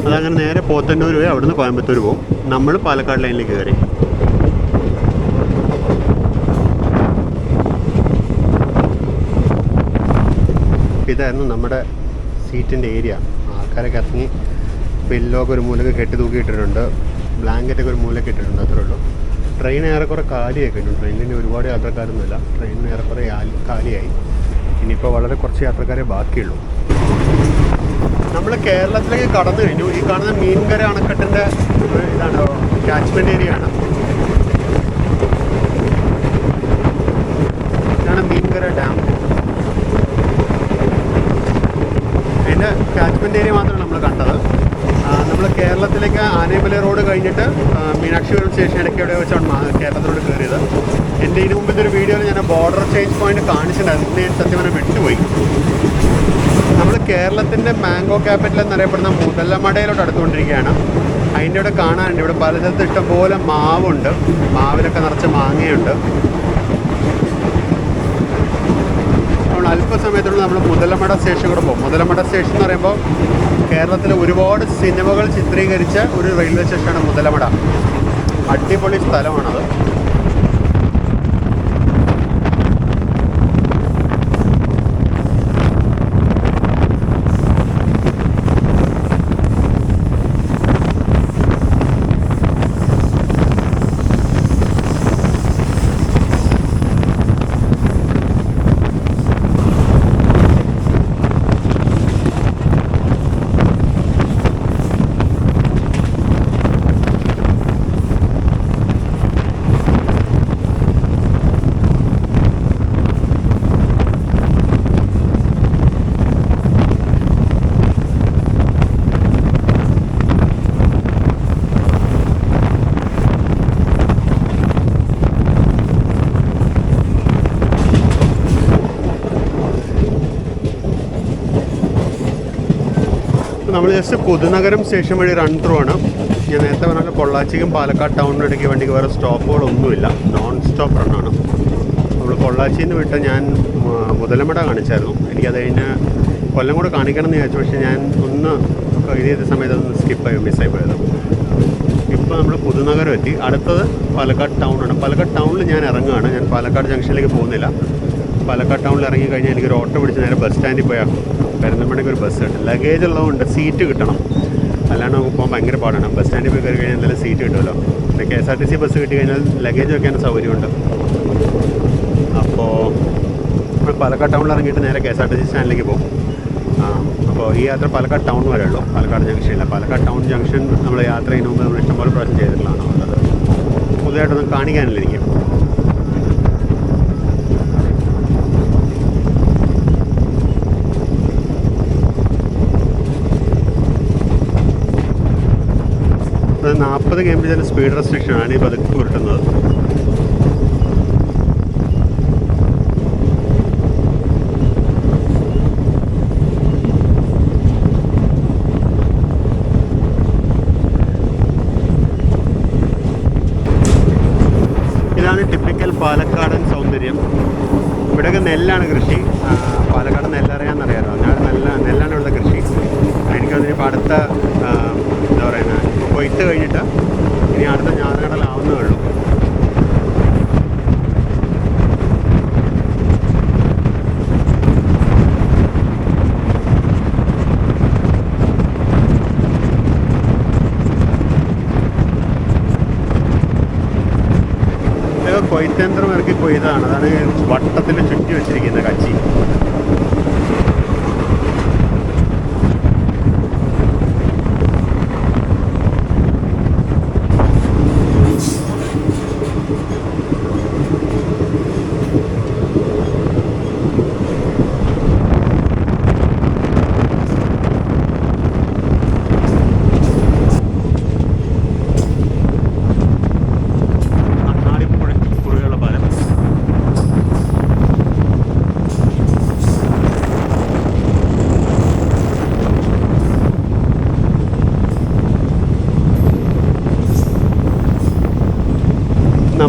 അതങ്ങനെ നേരെ പോത്തന്നൂർ പോയി അവിടുന്ന് കോയമ്പത്തൂർ പോകും. നമ്മൾ പാലക്കാട് ലൈനിലേക്ക് കയറി. ഇതായിരുന്നു നമ്മുടെ സീറ്റിൻ്റെ ഏരിയ. ആൾക്കാരൊക്കെ ഇറങ്ങി പില്ലോക്കെ ഒരു മൂലക്ക് കെട്ടി തൂക്കിയിട്ടിട്ടുണ്ട്, ബ്ലാങ്കറ്റൊക്കെ ഒരു മൂലക്ക് ഇട്ടിട്ടുണ്ട്, അത്രേ ഉള്ളൂ. ട്രെയിൻ ഏറെക്കുറെ കാലിയായി കഴിഞ്ഞു. ട്രെയിനിന് ഒരുപാട് യാത്രക്കാരൊന്നുമില്ല, ട്രെയിനിന് ഏറെക്കുറെ കാലിയായി. ഇനിയിപ്പോൾ വളരെ കുറച്ച് യാത്രക്കാരെ ബാക്കിയുള്ളൂ. നമ്മൾ കേരളത്തിലേക്ക് കടന്നു കഴിഞ്ഞു. ഈ കാണുന്ന മീൻകര അണക്കെട്ടിൻ്റെ ഇതാണ് കാച്ച്മെൻറ്റ് ഏരിയ ആണ്. ഇതാണ് മീൻകര ഡാം. അതിൻ്റെ കാച്ച്മെൻറ്റ് ഏരിയ മാത്രമാണ് നമ്മൾ കണ്ടത്. നമ്മൾ കേരളത്തിലേക്ക് ആനേമല റോഡ് കഴിഞ്ഞിട്ട് മീനാക്ഷിപുരം സ്റ്റേഷൻ ഇടയ്ക്ക് എവിടെ വെച്ചാണ് കേരളത്തിലോട്ട് കയറിയത്. എൻ്റെ ഇതിന് മുമ്പത്തെ ഒരു വീഡിയോയിൽ ഞാൻ ബോർഡർ ചേഞ്ച് പോയിന്റ് കാണിച്ചിട്ടുണ്ടായിരുന്നു. ഞാൻ സത്യം പറഞ്ഞാൽ വിട്ടുപോയി. നമ്മൾ കേരളത്തിൻ്റെ മാംഗോ ക്യാപിറ്റൽ എന്നറിയപ്പെടുന്ന മുതലമടയിലോട്ട് അടുത്തുകൊണ്ടിരിക്കുകയാണ്. അതിൻ്റെ ഇവിടെ കാണാനുണ്ട്, ഇവിടെ പല സ്ഥലത്ത് ഇഷ്ടംപോലെ മാവുണ്ട്, മാവിലൊക്കെ നിറച്ച് മാങ്ങയുണ്ട്. അല്പസമയത്തുള്ള നമ്മൾ മുതലമട സ്റ്റേഷൻ കൂടെ പോകും. മുതലമട സ്റ്റേഷൻ എന്ന് പറയുമ്പോൾ കേരളത്തിലെ ഒരുപാട് സിനിമകൾ ചിത്രീകരിച്ച ഒരു റെയിൽവേ സ്റ്റേഷനാണ് മുതലമട. അടിപൊളി സ്ഥലമാണത്. നമ്മൾ ജസ്റ്റ് പുതുനഗരം സ്റ്റേഷൻ വഴി റൺ ത്രൂ ആണ്. ഞാൻ നേരത്തെ പറഞ്ഞാൽ പൊള്ളാച്ചിക്കും പാലക്കാട് ടൗണിനും ഇടയ്ക്ക് വണ്ടിക്ക് വേറെ സ്റ്റോപ്പുകളൊന്നുമില്ല, നോൺ സ്റ്റോപ്പ് റണ്ണാണ്. നമ്മൾ പൊള്ളാച്ചിയിൽ നിന്ന് വിട്ട് ഞാൻ മുതലമട കാണിച്ചായിരുന്നു. എനിക്കത് കഴിഞ്ഞ് കൊല്ലം കൂടെ കാണിക്കണം എന്ന് വിചാരിച്ചു, പക്ഷേ ഞാൻ ഒന്ന് ഇത് ചെയ്ത സമയത്ത് ഒന്ന് സ്കിപ്പായി മിസ്സായി പോയത്. ഇപ്പോൾ നമ്മൾ പുതുനഗരം എത്തി. അടുത്തത് പാലക്കാട് ടൗണാണ്. പാലക്കാട് ടൗണിൽ ഞാൻ ഇറങ്ങുകയാണ്. ഞാൻ പാലക്കാട് ജംഗ്ഷനിലേക്ക് പോകുന്നില്ല. പാലക്കാട് ടൗണിൽ ഇറങ്ങി കഴിഞ്ഞാൽ എനിക്കൊരു ഓട്ടോ പിടിച്ച് നേരെ ബസ് സ്റ്റാൻഡിൽ പോയാൽ പെരിന്തൽമണ്ണയ്ക്ക് ഒരു ബസ് കിട്ടും. ലഗേജ് ഉള്ളതുകൊണ്ട് സീറ്റ് കിട്ടണം, അല്ലാണ്ട് നമുക്ക് പോകാൻ ഭയങ്കര പാടാണ്. ബസ് സ്റ്റാൻഡിൽ പോയി കയറി കഴിഞ്ഞാൽ എന്തായാലും സീറ്റ് കിട്ടുമല്ലോ. പിന്നെ KSRTC ബസ് കിട്ടി കഴിഞ്ഞാൽ ലഗേജ് വെക്കാൻ സൗകര്യമുണ്ട്. അപ്പോൾ നമ്മൾ പാലക്കാട് ടൗണിൽ ഇറങ്ങിയിട്ട് നേരെ KSRTC സ്റ്റാൻഡിലേക്ക് പോകും. അപ്പോൾ ഈ യാത്ര പാലക്കാട് ടൗൺ വരെ ഉള്ളൂ, പാലക്കാട് ജംഗ്ഷനില്ല. പാലക്കാട് ടൗൺ ജംഗ്ഷൻ നമ്മൾ യാത്ര ചെയ്യുന്ന മുമ്പ് നമ്മൾ ഇഷ്ടംപോലെ പ്രാവശ്യം ചെയ്തിട്ടുള്ളതാണ്. അത് പുതുതായിട്ടൊന്നും കാണിക്കാനില്ല എനിക്ക്. അത് 40 km സ്പീഡ് റെസ്ട്രിക്ഷനാണ് ഈ പതുക്കെ ഉരുട്ടുന്നത്. ഇതാണ് ടിപ്പിക്കൽ പാലക്കാടൻ സൗന്ദര്യം. ഇവിടെയൊക്കെ നെല്ലാണ് കൃഷി. പാലക്കാട് നെല്ലറിയാമെന്നറിയാമല്ലോ. ഞാൻ നെല്ലാണ് ഇവിടുത്തെ കൃഷി. എനിക്കതിനിപ്പോൾ അടുത്ത എന്താ പറയുന്നത്, കൊയ്ത്ത് കഴിഞ്ഞിട്ട് ഇനി അടുത്ത ഞാറുകടലാവുന്നേ ഉള്ളൂ. ഇതൊക്കെ കൊയ്ത്തയന്ത്രം ഇറക്കി കൊയ്താണ്. അതാണ് വട്ടത്തിൽ ചുറ്റി വെച്ചിരിക്കുന്ന കച്ചി.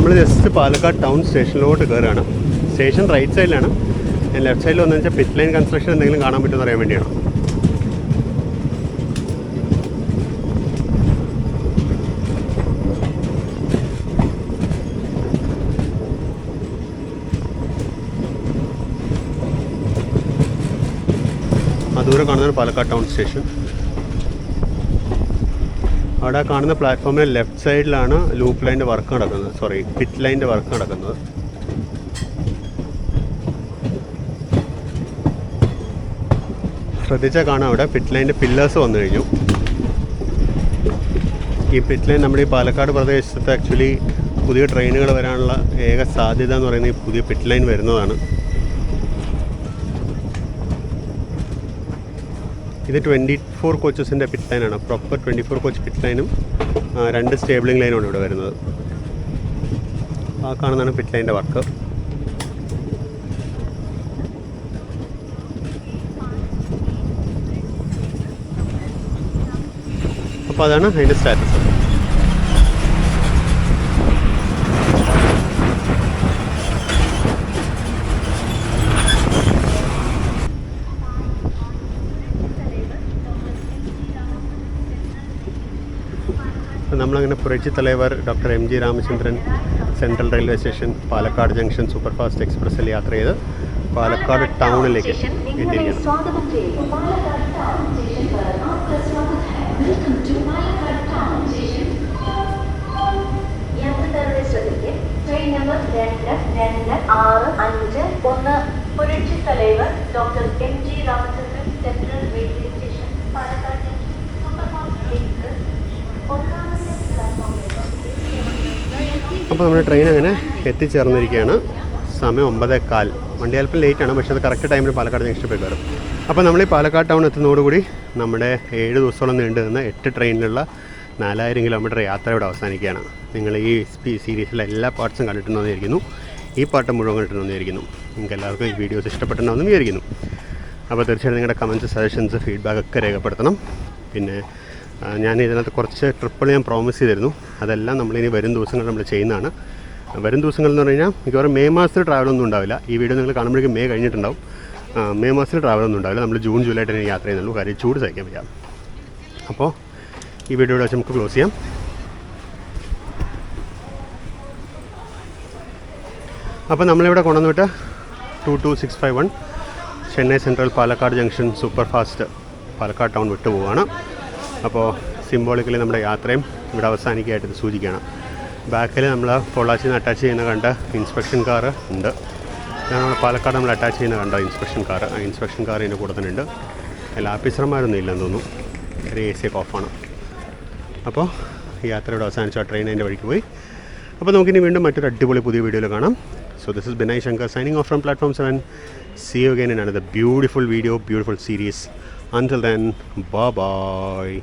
നമ്മൾ ജസ്റ്റ് പാലക്കാട് ടൗൺ സ്റ്റേഷനിലോട്ട് കയറുകയാണ്. സ്റ്റേഷൻ റൈറ്റ് സൈഡിലാണ്. ലെഫ്റ്റ് സൈഡിൽ വന്നു വെച്ചാൽ പിറ്റ് ലൈൻ കൺസ്ട്രക്ഷൻ എന്തെങ്കിലും കാണാൻ പറ്റുമെന്ന് അറിയാൻ വേണ്ടിയാണ്. ദൂരെ കാണുന്നത് പാലക്കാട് ടൗൺ സ്റ്റേഷൻ. അവിടെ കാണുന്ന പ്ലാറ്റ്ഫോമിൻ്റെ ലെഫ്റ്റ് സൈഡിലാണ് ലൂപ്പ് ലൈൻ്റെ വർക്ക് നടക്കുന്നത്, പിറ്റ് ലൈൻ്റെ വർക്ക് നടക്കുന്നത്. ശ്രദ്ധിച്ചാൽ കാണാം അവിടെ പിറ്റ് ലൈൻ്റെ പില്ലേഴ്സ് വന്നു കഴിഞ്ഞു. ഈ പിറ്റ് ലൈൻ നമ്മുടെ ഈ പാലക്കാട് പ്രദേശത്ത് ആക്ച്വലി പുതിയ ട്രെയിനുകൾ വരാനുള്ള ഏക സാധ്യത എന്ന് പറയുന്നത് ഈ പുതിയ പിറ്റ് ലൈൻ വരുന്നതാണ്. ഇത് 24 കോച്ചസിൻ്റെ പിറ്റ് ലൈനാണ്. പ്രോപ്പർ 24 കോച്ച് പിറ്റ് ലൈനും 2 സ്റ്റേബിളിംഗ് ലൈനുമാണ് ഇവിടെ വരുന്നത്. ആ കാണുന്നതാണ് പിറ്റ് ലൈൻ്റെ വർക്ക്. അപ്പോൾ അതാണ് അതിൻ്റെ സ്റ്റാറ്റസ്. നമ്മളങ്ങനെ Puratchi Thalaivar doctor MG Ramachandran central railway station Palakkad junction super fast എക്സ്പ്രസ്സിൽ യാത്ര ചെയ്ത് പാലക്കാട് ടൗണിലേക്ക് എത്തിയിരിക്കുകയാണ്. Puratchi Thalaivar doctor MG Ramachandran central railway station Palakkad junction super fast. അപ്പോൾ നമ്മുടെ ട്രെയിൻ അങ്ങനെ എത്തിച്ചേർന്നിരിക്കുകയാണ്. സമയം 9:15. വണ്ടി അല്പം ലേറ്റാണ്, പക്ഷേ അത് കറക്റ്റ് ടൈമിൽ പാലക്കാട് ജംഗ്ഷനിൽ പോയി കയറും. അപ്പോൾ നമ്മൾ ഈ പാലക്കാട് ടൗൺ എത്തുന്നതോടുകൂടി നമ്മുടെ 7 ദിവസത്തോളം നീണ്ടു നിന്ന 8 ട്രെയിനിലുള്ള 4000 കിലോമീറ്റർ യാത്ര ഇവിടെ അവസാനിക്കുകയാണ്. നിങ്ങൾ ഈ സീരീസിലെ എല്ലാ പാർട്സും കണ്ടിട്ടുണ്ടെന്ന് വിചാരിക്കുന്നു. ഈ പാട്ട് മുഴുവൻ കണ്ടിട്ടുണ്ടെന്ന് വിചാരിക്കുന്നു. നിങ്ങൾക്ക് എല്ലാവർക്കും ഈ വീഡിയോസ് ഇഷ്ടപ്പെട്ടിട്ടുണ്ടെന്ന് വിചാരിക്കുന്നു. അപ്പോൾ തീർച്ചയായിട്ടും നിങ്ങളുടെ കമൻറ്റ്സ്, സജഷൻസ്, ഫീഡ്ബാക്ക് ഒക്കെ രേഖപ്പെടുത്തണം. പിന്നെ ഞാൻ ഇതിനകത്ത് കുറച്ച് ട്രിപ്പുകൾ ഞാൻ പ്രോമിസ് ചെയ്തിരുന്നു. അതെല്ലാം നമ്മളിനി വരും ദിവസങ്ങൾ നമ്മൾ ചെയ്യുന്നതാണ്. വരും ദിവസങ്ങൾ എന്ന് പറഞ്ഞു കഴിഞ്ഞാൽ മിക്കവാറും മെയ് മാസത്തിൽ ട്രാവലൊന്നും ഉണ്ടാവില്ല. ഈ വീഡിയോ നിങ്ങൾ കാണുമ്പോഴേക്കും മെയ് കഴിഞ്ഞിട്ടുണ്ടാവും. മെയ് മാസത്തിൽ ട്രാവലൊന്നും ഉണ്ടാവില്ല. നമ്മൾ ജൂൺ ജൂലൈ ആയിട്ട് യാത്ര ചെയ്യുന്നുള്ളൂ. കാര്യം ചൂട് സഹിക്കാൻ പറ്റാം. അപ്പോൾ ഈ വീഡിയോയുടെ വെച്ച് നമുക്ക് ക്ലോസ് ചെയ്യാം. അപ്പോൾ നമ്മളിവിടെ കൊണ്ടുവന്നിട്ട് 22651 Chennai central Palakkad junction super fast Palakkad town വിട്ടു പോവുകയാണ്. അപ്പോൾ സിംബോളിക്കലി നമ്മുടെ യാത്രയും ഇവിടെ അവസാനിക്കുകയായിട്ട് ഇത് സൂചിക്കുകയാണ്. ബാക്കിൽ നമ്മൾ പൊള്ളാച്ചിയിൽ നിന്ന് അറ്റാച്ച് ചെയ്യുന്ന കണ്ട ഇൻസ്പെക്ഷൻ കാർ ഉണ്ട്. നമ്മൾ പാലക്കാട് നമ്മൾ അറ്റാച്ച് ചെയ്യുന്ന കണ്ട ഇൻസ്പെക്ഷൻ കാർ, ആ ഇൻസ്പെക്ഷൻ കാർ ഇതിൻ്റെ കൂടെ തന്നെ ഉണ്ട്. എല്ലാ ഓഫീസർമാരൊന്നും ഇല്ലെന്ന് തോന്നുന്നു. ഒരു AC ഒക്കെ ഓഫാണ്. അപ്പോൾ ഈ യാത്ര ഇവിടെ അവസാനിച്ചു. ആ ട്രെയിൻ അതിൻ്റെ വഴിക്ക് പോയി. അപ്പോൾ നമുക്കിനി വീണ്ടും മറ്റൊരു അടിപൊളി പുതിയ വീഡിയോയിൽ കാണാം. So this is Binay Shankar signing off from Platform 7. See you again in another beautiful video, beautiful series. Until then, bye-bye.